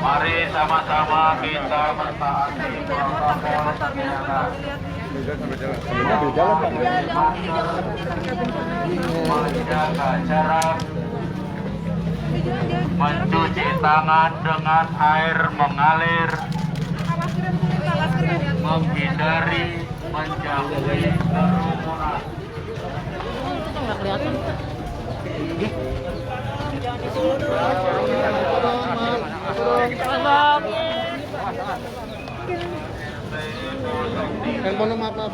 Mari sama-sama kita mentaati protokol kesehatan. Menjaga jarak, mencuci tangan dengan air mengalir, menghindari menjauhi kerumunan. Nggak kelihatan. Handphone apa?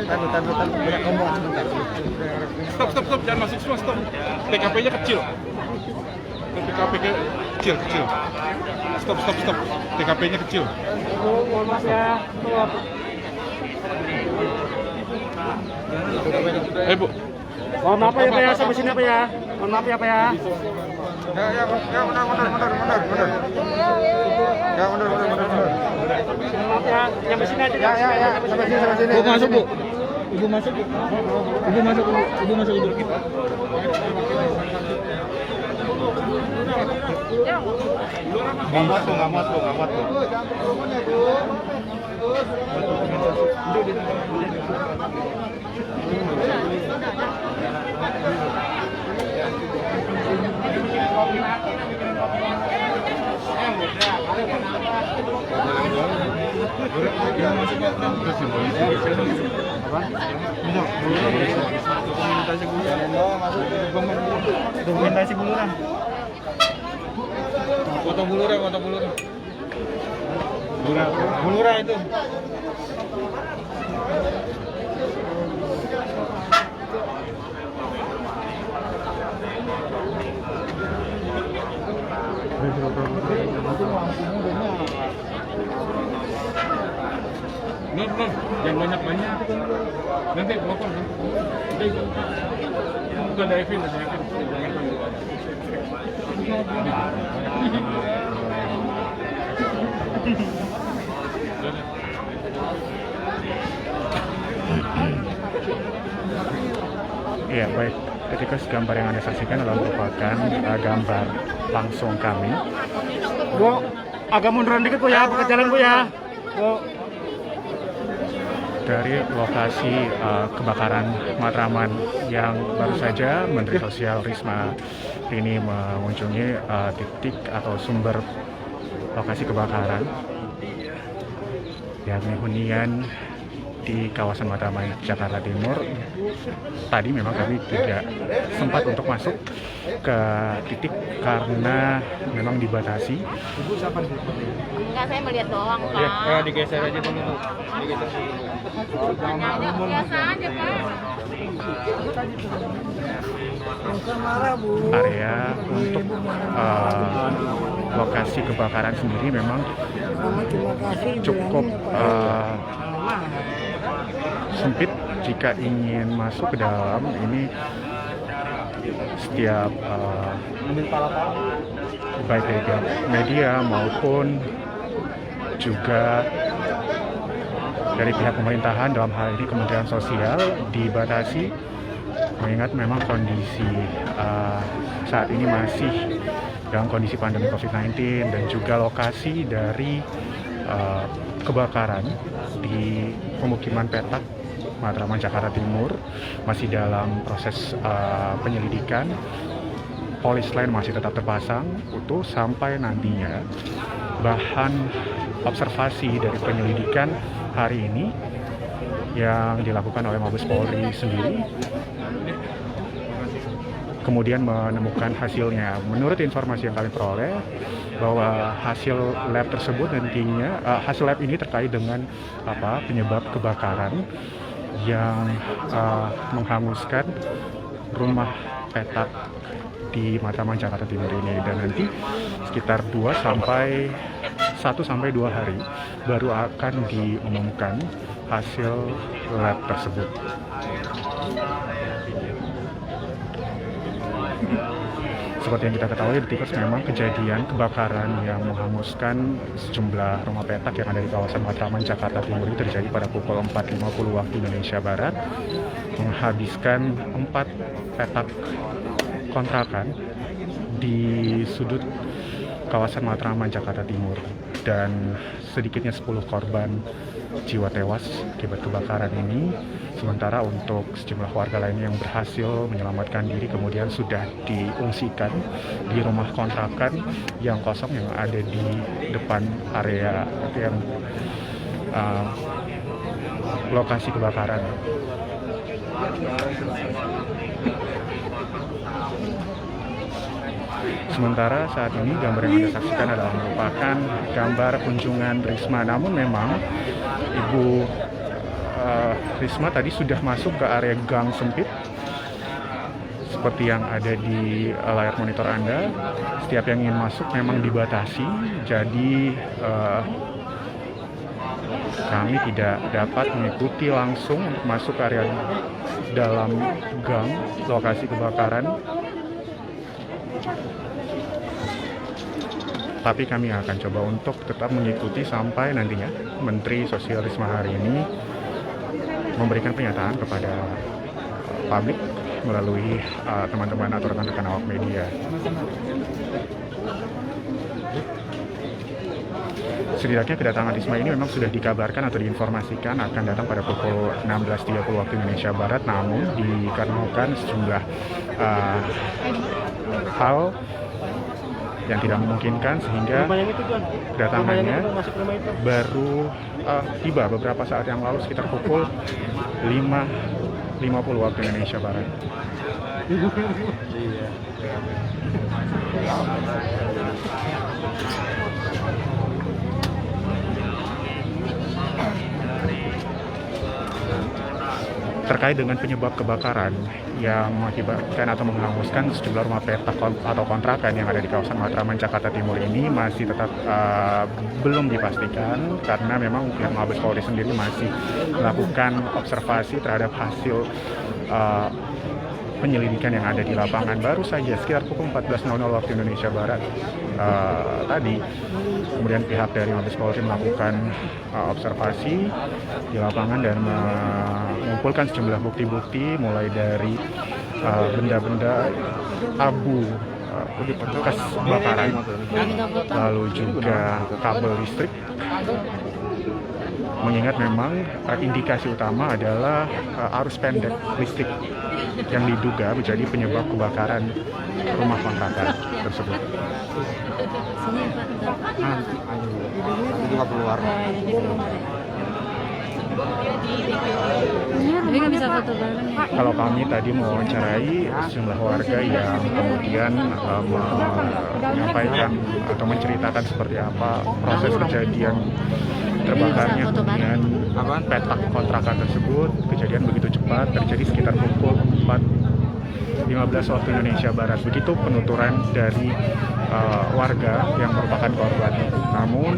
Banyak ngomong sebentar. Stop, jangan masuk semua, stop. TKP-nya kecil. TKP-nya kecil. Stop. TKP-nya kecil. Mohon maaf ya. Bu. Mohon maaf ya Pak ya, sampai sini Pak ya. Mohon maaf ya Pak ya. Ya, mundur. Ya, mundur. Mohon maaf ya, sampai sini aja. Ya, sampai sini. Bu, masuk, Bu. Ibu masuk. Ibu masuk dulu kita. Nggak muat, Bu. Dokumentasi buluran. Foto buluran. Buluran itu. Non, jangan banyak. Nanti telepon. Itu ada Evin. Iya baik, ketika gambar yang Anda saksikan adalah merupakan gambar langsung kami. Bu, agak munduran dikit Bu ya, buka jalan Bu ya. Bu. Dari lokasi kebakaran Matraman yang baru saja Menteri Sosial Risma ini mengunjungi titik atau sumber lokasi kebakaran, yakni hunian di kawasan Matraman, Jakarta Timur. Tadi memang kami tidak sempat untuk masuk ke titik karena memang dibatasi. Enggak, saya melihat doang, Pak. Ya, digeser aja dulu. Biasa aja, Pak. Area untuk lokasi kebakaran sendiri memang cukup sempit. Jika ingin masuk ke dalam ini, setiap baik dari pihak media maupun juga dari pihak pemerintahan, dalam hal ini Kementerian Sosial, dibatasi mengingat memang kondisi saat ini masih dalam kondisi pandemi COVID-19 dan juga lokasi dari kebakaran di pemukiman Petak, Matraman, Jakarta Timur masih dalam proses penyelidikan. Polis lain masih tetap terpasang utuh sampai nantinya bahan observasi dari penyelidikan hari ini yang dilakukan oleh Mabes Polri sendiri kemudian menemukan hasilnya. Menurut informasi yang kami peroleh, bahwa hasil lab tersebut nantinya hasil lab ini terkait dengan penyebab kebakaran yang menghanguskan rumah Petak di Matraman, Jakarta Timur ini, dan nanti sekitar 1 sampai 2 hari baru akan diumumkan hasil lab tersebut. Seperti yang kita ketahui, di Tikus memang kejadian kebakaran yang menghanguskan sejumlah rumah petak yang ada di kawasan Matraman, Jakarta Timur ini terjadi pada pukul 4.50 waktu Indonesia Barat menghabiskan 4 petak kontrakan di sudut kawasan Matraman, Jakarta Timur, dan sedikitnya 10 korban jiwa tewas akibat kebakaran ini. Sementara untuk sejumlah warga lainnya yang berhasil menyelamatkan diri kemudian sudah diungsikan di rumah kontrakan yang kosong yang ada di depan area yang lokasi kebakaran. Sementara saat ini gambar yang Anda saksikan adalah merupakan gambar kunjungan Risma. Namun memang Ibu Risma tadi sudah masuk ke area gang sempit seperti yang ada di layar monitor Anda. Setiap yang ingin masuk memang dibatasi, jadi kami tidak dapat mengikuti langsung untuk masuk ke area dalam gang lokasi kebakaran. Tapi kami akan coba untuk tetap mengikuti sampai nantinya Menteri Sosial Risma hari ini memberikan pernyataan kepada publik melalui teman-teman atau rekan-rekan awak media. Setidaknya kedatangan Risma ini memang sudah dikabarkan atau diinformasikan akan datang pada pukul 16.30 waktu Indonesia Barat, namun dikarenakan sejumlah hal yang tidak memungkinkan sehingga kedatangannya baru tiba beberapa saat yang lalu sekitar pukul 5.50 waktu Indonesia Barat. Terkait dengan penyebab kebakaran yang mengakibatkan atau menghanguskan sejumlah rumah petak atau kontrakan yang ada di kawasan Matraman, Jakarta Timur ini masih tetap belum dipastikan karena memang pihak Mabes Polri sendiri masih melakukan observasi terhadap hasil penyelidikan yang ada di lapangan. Baru saja sekitar pukul 14.00 waktu Indonesia Barat tadi, kemudian pihak dari Mabes Polri melakukan observasi di lapangan dan mengumpulkan sejumlah bukti-bukti mulai dari benda-benda abu bekas kebakaran, lalu juga kabel listrik. Mengingat memang indikasi utama adalah arus pendek listrik yang diduga menjadi penyebab kebakaran rumah kontrakan tersebut. Kalau kami tadi mewawancarai sejumlah warga yang kemudian menyampaikan atau menceritakan seperti apa proses kejadian terbakarnya kemudian petak kontrakan tersebut. Kejadian begitu cepat, terjadi sekitar pukul 4.15 waktu Indonesia Barat. Begitu penuturan dari warga yang merupakan korban. Namun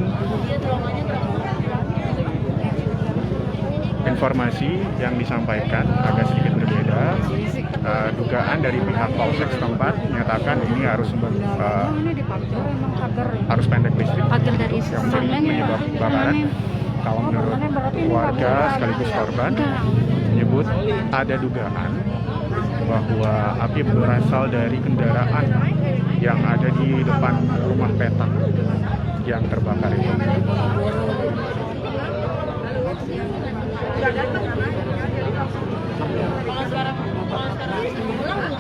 informasi yang disampaikan agak sedikit berbeda. Dugaan dari pihak Polsek setempat menyatakan ini harus pendek listrik yang menjadi penyebab kebakaran. Kalau menurut warga sekaligus korban menyebut ada dugaan bahwa api berasal dari kendaraan yang ada di depan rumah petak yang terbakar itu.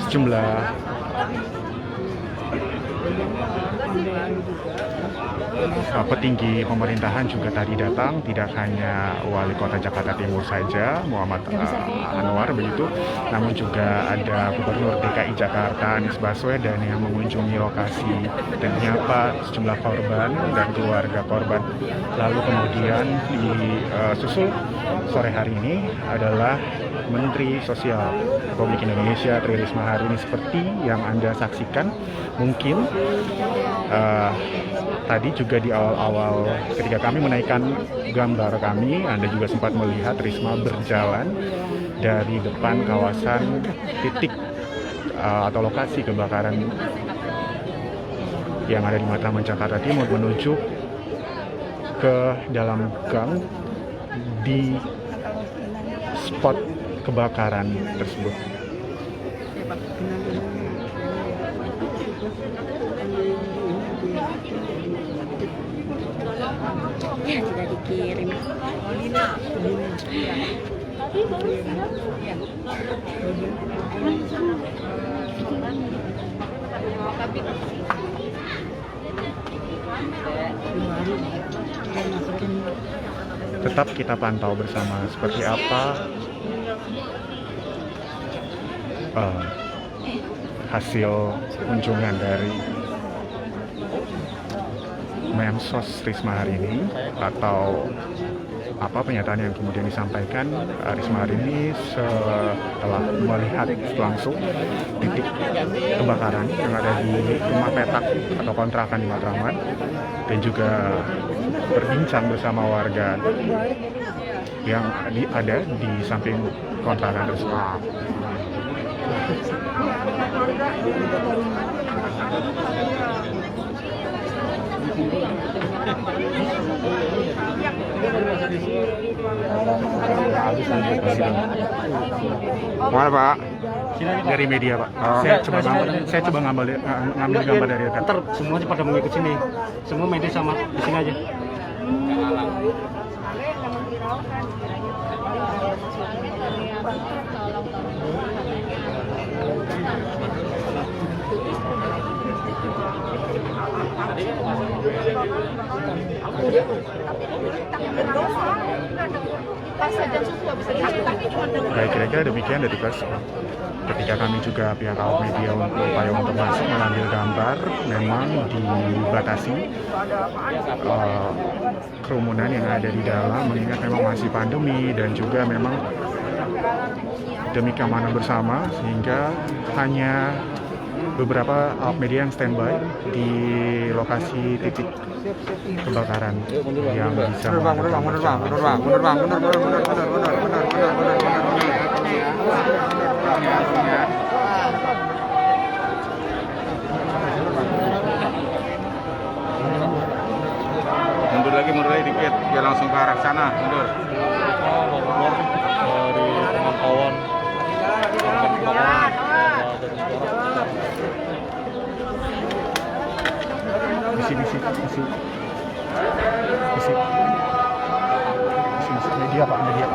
Sejumlah petinggi pemerintahan juga tadi datang, tidak hanya Wali Kota Jakarta Timur saja, Muhammad Anwar begitu, namun juga ada Gubernur DKI Jakarta Anies Baswedan yang mengunjungi lokasi dan menyapa sejumlah korban dan keluarga korban. Lalu kemudian disusul sore hari ini adalah Menteri Sosial Republik Indonesia Tri Risma hari ini seperti yang Anda saksikan. Mungkin tadi juga di awal-awal ketika kami menaikkan gambar kami, Anda juga sempat melihat Risma berjalan dari depan kawasan titik atau lokasi kebakaran yang ada di Matraman, Jakarta Timur menuju ke dalam gang di spot kebakaran tersebut. Ya, sudah dikirim. Tetap kita pantau bersama seperti apa hasil kunjungan dari Mensos Risma hari ini, atau apa pernyataan yang kemudian disampaikan Risma hari ini setelah melihat langsung titik kebakaran yang ada di rumah petak atau kontrakan di Matraman, dan juga berbincang bersama warga yang ada di samping kontrakan tersebut. Mana Pak? Dari media Pak. Saya coba ngambil gambar dari dekat. Ntar semuanya pada mengikut sini. Semua media sama di sini aja. Baik, kira-kira demikian dari pers. Ketika kami juga pihak awak media berupaya untuk masuk mengambil gambar, memang dibatasi kerumunan yang ada di dalam, mengingat memang masih pandemi dan juga memang demi keamanan bersama, sehingga hanya beberapa awak media yang standby di lokasi titik kebakaran yang bisa Mundur lagi dikit, biar langsung ke arah sana. Mundur. Dari pemantauan misi media Pak, media.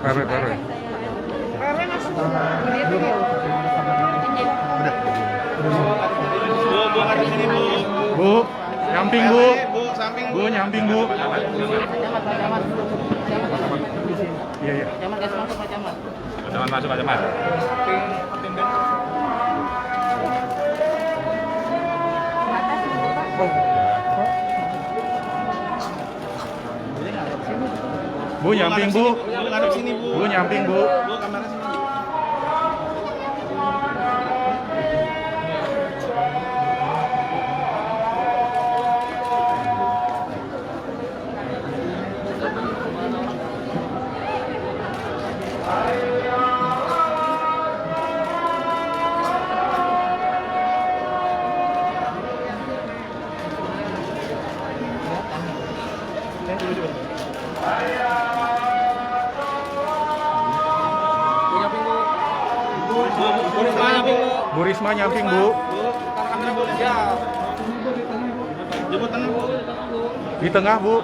Pare. Bu, nyamping Bu. Bu, nyamping Bu. Iya. Camat gas masuk Pak Camat. Camat masuk aja, Mas. Bu, nyamping Bu. Bu, nyamping Bu. Bu Risma nyamping Bu. Di tengah Bu.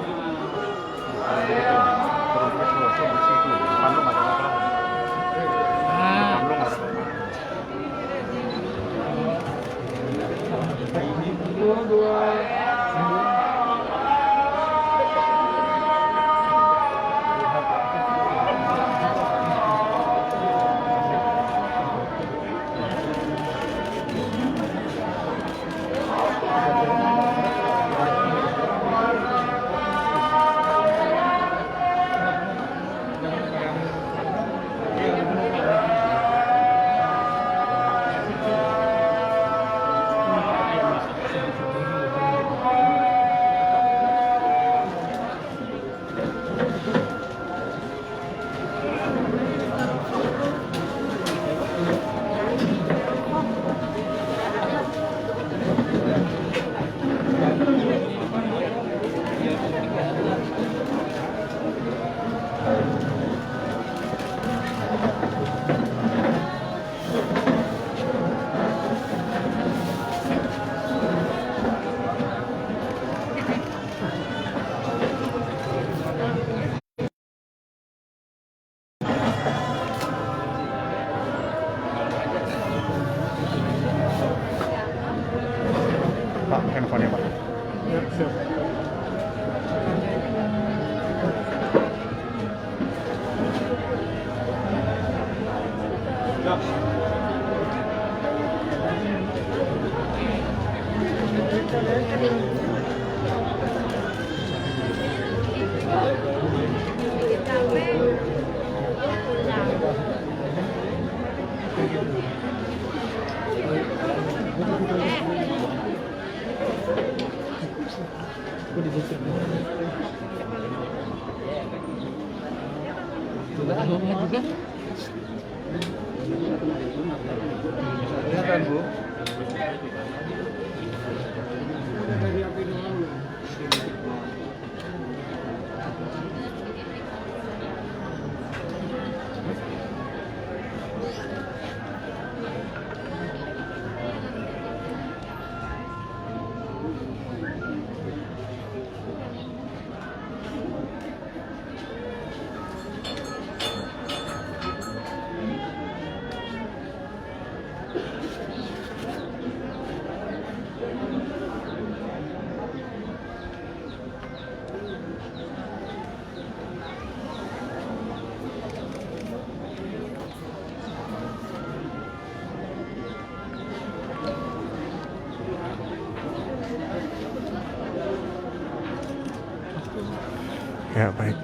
Ya baik,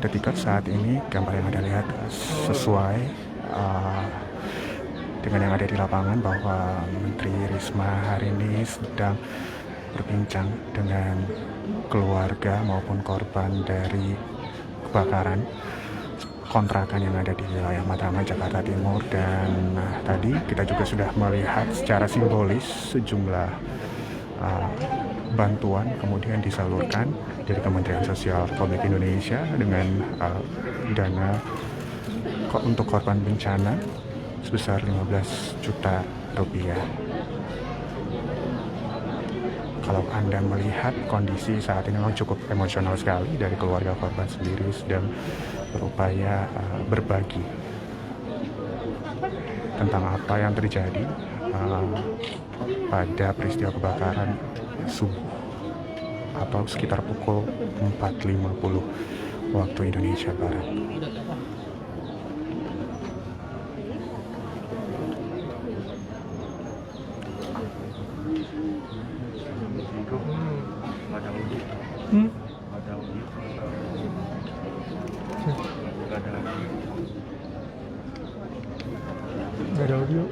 ketika saat ini gambar yang Anda lihat sesuai dengan yang ada di lapangan bahwa Menteri Risma hari ini sedang berbincang dengan keluarga maupun korban dari kebakaran kontrakan yang ada di wilayah Matraman, Jakarta Timur. Dan tadi kita juga sudah melihat secara simbolis sejumlah bantuan kemudian disalurkan dari Kementerian Sosial Republik Indonesia dengan dana untuk korban bencana sebesar 15 juta rupiah. Kalau Anda melihat kondisi saat ini memang cukup emosional sekali dari keluarga korban sendiri sedang berupaya berbagi tentang apa yang terjadi pada peristiwa kebakaran subuh atau sekitar pukul 4.50 waktu Indonesia Barat. Nggak ada audio.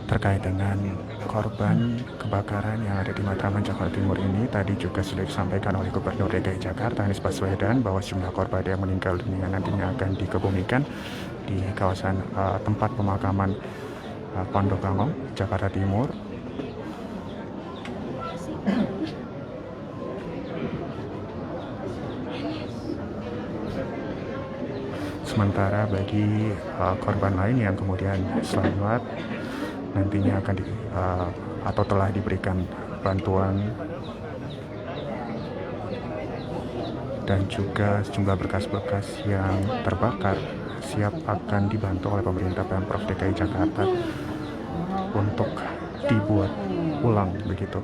Terkait dengan korban kebakaran yang ada di Matraman, Jakarta Timur ini, tadi juga sudah disampaikan oleh Gubernur DKI Jakarta Anies Baswedan bahwa sejumlah korban yang meninggal dunia nantinya akan dikebumikan di kawasan tempat pemakaman Pondok Gangong, Jakarta Timur. Sementara bagi korban lain yang kemudian selamat nantinya akan atau telah diberikan bantuan dan juga sejumlah berkas-berkas yang terbakar siap akan dibantu oleh pemerintah Pemprov DKI Jakarta untuk dibuat ulang begitu.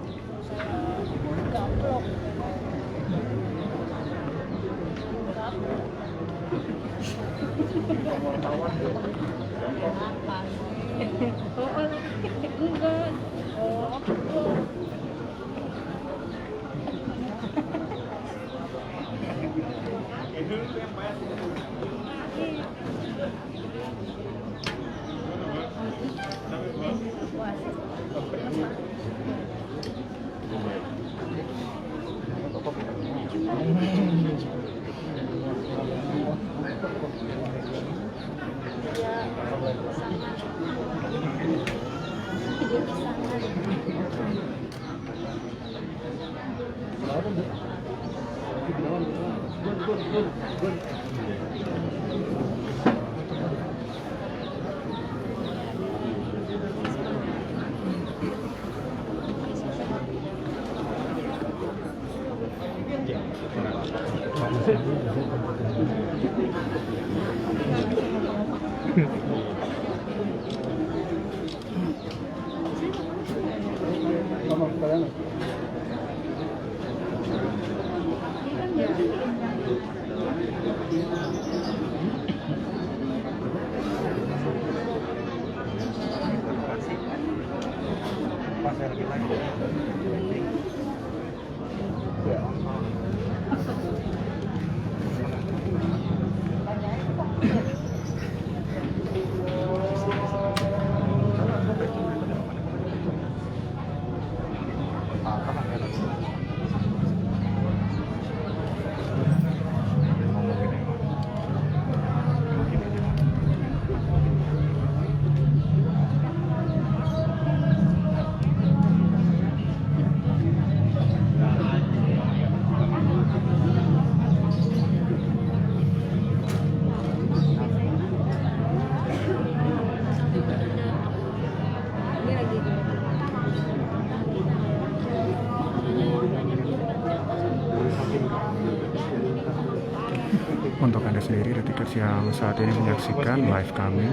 sendiri detikers yang saat ini menyaksikan live kami.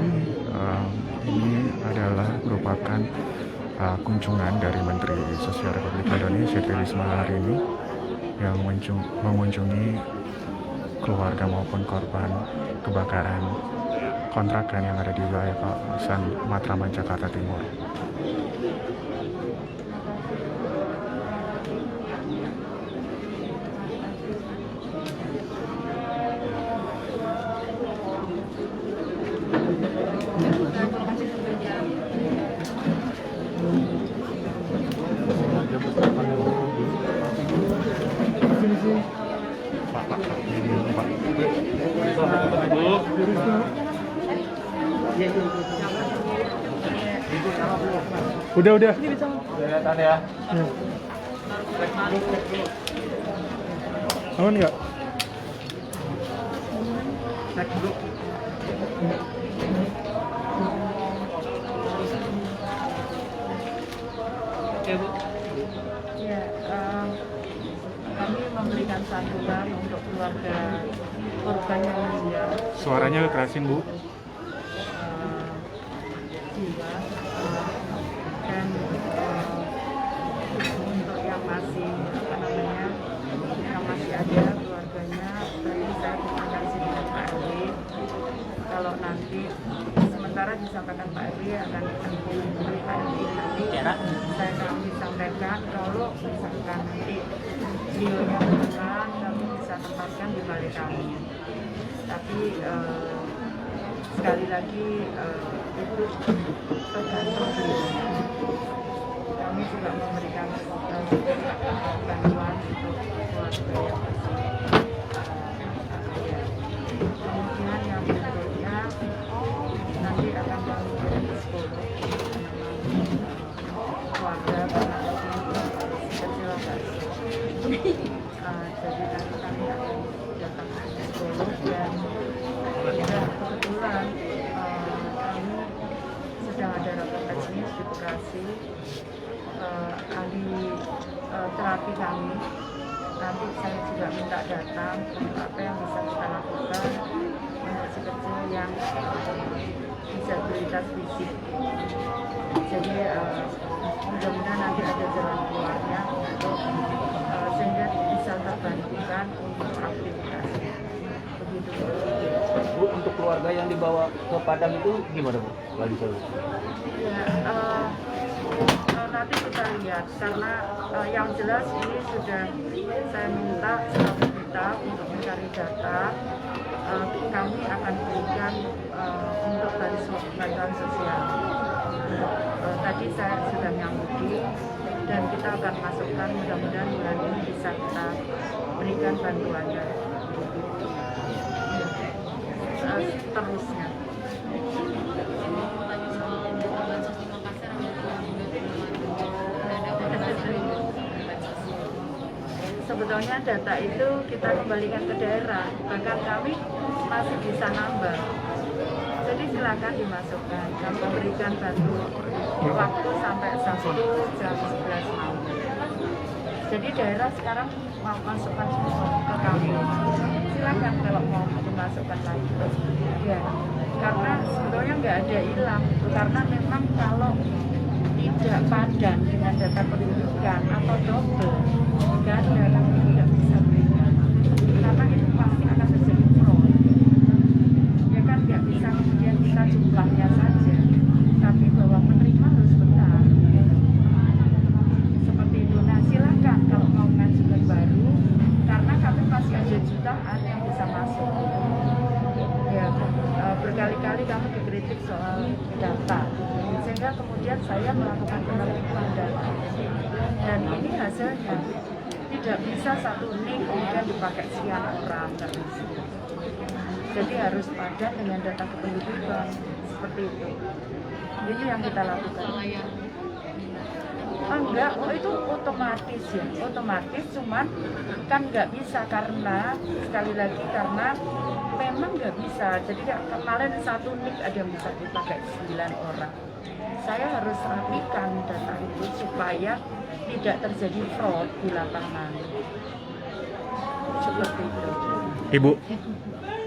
Ini adalah merupakan kunjungan dari Menteri Sosial Republik Indonesia Tri Risma hari ini yang mengunjungi keluarga maupun korban kebakaran kontrakan yang ada di wilayah kawasan Matraman, Jakarta Timur. Udah. Kelihatan ya. Aman nggak? Ya, kami memberikan santunan untuk keluarga korban yang meninggal. Suaranya kerasin, Bu. Jiwa dan untuk yang masih yang masih ada keluarganya, tadi saya komunikasi dengan Pak RW. Kalau nanti sementara disampaikan Pak RW akan menghubungi Pak RW, nanti saya kami sampaikan kalau misalkan nanti beliaunya beneran kami bisa tempatkan di balai kami. Tapi sekali lagi itu tergantung dirinya. Kami juga memberikan bantuan untuk keluarga yang kemudian yang berikutnya nanti akan kami kirim ke sekolah keluarga kecil jadi nanti kami akan datang ke sekolah dan kebetulan kami sedang ada rapat teknis di Bekasi, ahli terapi kami. Nanti saya juga minta datang untuk apa yang bisa kita lakukan untuk si kecil yang disabilitas fisik. Jadi mudah-mudahan nanti ada jalan keluarnya untuk sehingga bisa terbantukan untuk aktivitasnya. Begitu. Bu, untuk keluarga yang dibawa ke Padang itu gimana, Bu? Ya, nanti kita lihat karena yang jelas ini sudah saya minta kita untuk mencari data. Kami akan berikan untuk bantuan sosial. Tadi saya sudah nyambudi dan kita akan masukkan, mudah-mudahan bulan ini bisa kita berikan bantuannya. Terusnya. Sebetulnya data itu kita kembalikan ke daerah, bahkan kami masih bisa nambah. Jadi silakan dimasukkan. Kami memberikan bantuan waktu sampai Sabtu jam 11 malam. Jadi daerah sekarang mau masukkan ke kami. Silakan kalau mau dimasukkan lagi. Ya, karena sebetulnya nggak ada hilang. Karena memang kalau tidak padan dengan data pendidikan atau double, nggak ada kami tidak bisa berikan. Karena itu pasti akan terjadi fraud. Ya kan nggak bisa kemudian kita jumlahnya saja, tapi bahwa menerima harus benar. Seperti itu. Nah, silakan kalau mau mengajukan baru, karena kami masih ada jutaan yang bisa masuk. Ya, berkali-kali kami dikritik soal data, sehingga kemudian saya melakukan penertiban data. Dan ini hasilnya tidak bisa satu nik kemudian dipakai sekian orang, nggak bisa. Jadi harus padat dengan data kependudukan seperti itu. Ini yang kita lakukan. Enggak, itu otomatis ya, otomatis, cuman kan nggak bisa karena sekali lagi karena memang nggak bisa. Jadi kemarin satu nik ada yang bisa dipakai 9 orang. Saya harus rapikan data itu supaya tidak terjadi fraud di lapangan. Seperti itu. Ibu,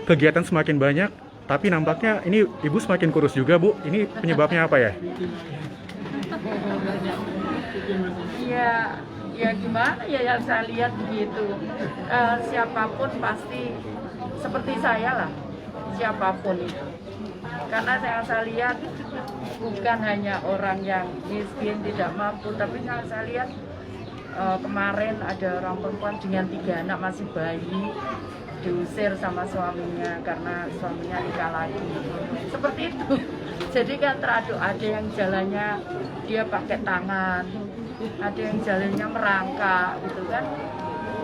kegiatan semakin banyak, tapi nampaknya ini Ibu semakin kurus juga, Bu. Ini penyebabnya apa ya? Ya gimana ya, yang saya lihat begitu. Siapapun pasti seperti saya lah, siapapun itu. Karena yang saya lihat bukan hanya orang yang miskin tidak mampu, tapi yang saya lihat kemarin ada orang perempuan dengan 3 anak masih bayi diusir sama suaminya karena suaminya nikah lagi. Seperti itu. Jadi kan teraduk, ada yang jalannya dia pakai tangan, ada yang jalannya merangkak gitu kan.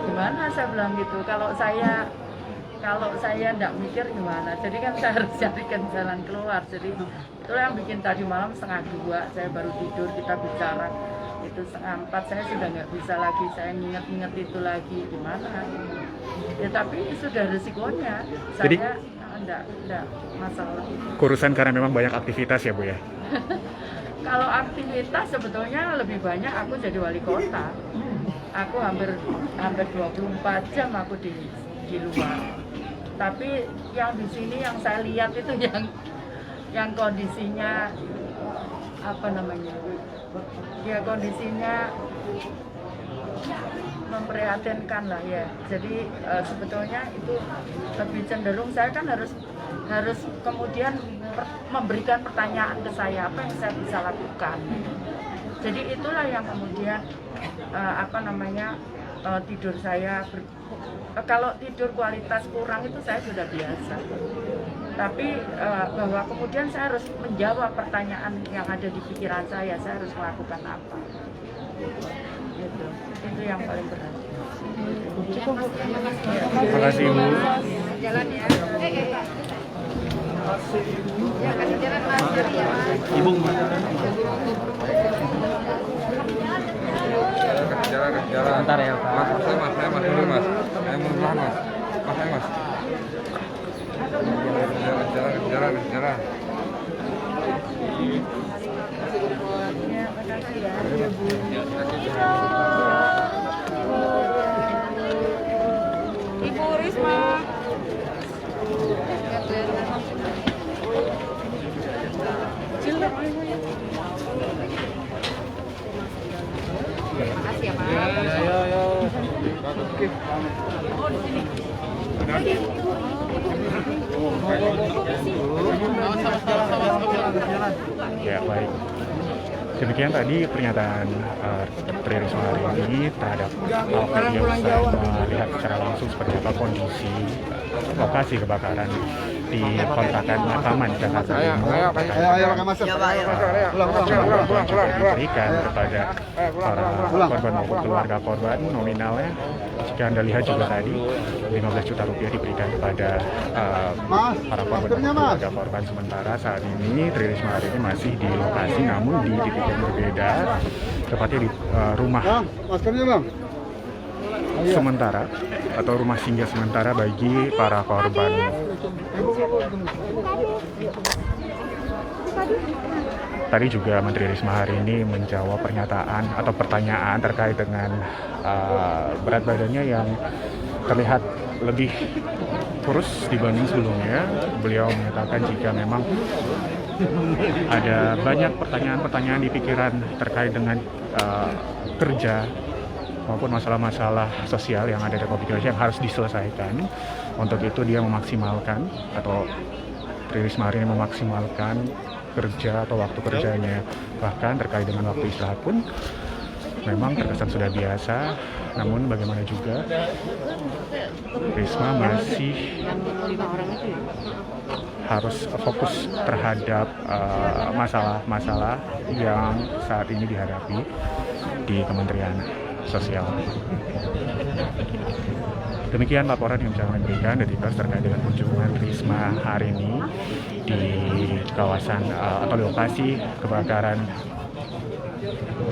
Gimana saya bilang gitu, kalau saya enggak mikir gimana. Jadi kan saya harus carikan jalan keluar. Jadi itulah yang bikin tadi malam 1:30 saya baru tidur, kita bicara. Itu 3:30 saya sudah nggak bisa lagi, saya nginget itu lagi gimana. Ya tapi sudah resikonya. Jadi, Saya enggak masalah. Kurusan karena memang banyak aktivitas ya, Bu ya? Kalau aktivitas sebetulnya lebih banyak aku jadi wali kota. Aku hampir 24 jam aku di luar. Tapi yang di sini yang saya lihat itu yang kondisinya apa namanya? Ya kondisinya memprihatinkan lah ya. Jadi sebetulnya itu lebih cenderung saya kan harus kemudian memberikan pertanyaan ke saya, apa yang saya bisa lakukan. Jadi itulah yang kemudian tidur saya kalau tidur kualitas kurang itu saya sudah biasa. Tapi bahwa kemudian saya harus menjawab pertanyaan yang ada di pikiran saya harus melakukan apa. Itu yang paling berat. Terima kasih, Bu. Jalan ya. Ya kasih jalan Mas. Ya, Mas. Ibu. Jalan. Bentar ya, Pak. Mas dulu, Mas. Saya mau pelan, Mas. Mas. Jalan. Ya, makasih ya. Ibu Risma. Makasih ya, Pak. Oh, di sini. Ya, baik. Demikian tadi pernyataan Tri Risma hari ini terhadap awak media bisa melihat secara langsung seperti apa kondisi lokasi kebakaran di kontrakan Mataman, Jakarta Timur. Diberikan kepada para korban maupun keluarga korban nominalnya. Jika Anda lihat juga tadi 15 juta rupiah diberikan kepada para korban maupun keluarga korban. Sementara saat ini Tri Risma hari ini masih di lokasi namun di titik yang berbeda, tepatnya di rumah sementara atau rumah singgah sementara bagi para korban. Tadi juga Menteri Risma hari ini menjawab pernyataan atau pertanyaan terkait dengan berat badannya yang terlihat lebih kurus dibanding sebelumnya. Beliau menyatakan jika memang ada banyak pertanyaan-pertanyaan di pikiran terkait dengan kerja maupun masalah-masalah sosial yang ada di Republik Indonesia yang harus diselesaikan. Untuk itu dia memaksimalkan atau Tri Risma hari ini memaksimalkan kerja atau waktu kerjanya. Bahkan terkait dengan waktu istirahat pun memang terkesan sudah biasa. Namun bagaimana juga Risma masih harus fokus terhadap masalah-masalah yang saat ini dihadapi di Kementerian Sosial. Demikian laporan yang bisa kami berikan dari Detikers terkait dengan kunjungan Risma hari ini di kawasan atau lokasi kebakaran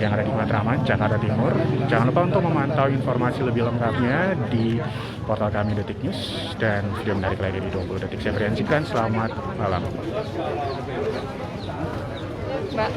yang ada di Matraman, Jakarta Timur. Jangan lupa untuk memantau informasi lebih lengkapnya di portal kami Detik News dan video menarik lainnya di 20 detik. Saya Brian, selamat malam. Mbak.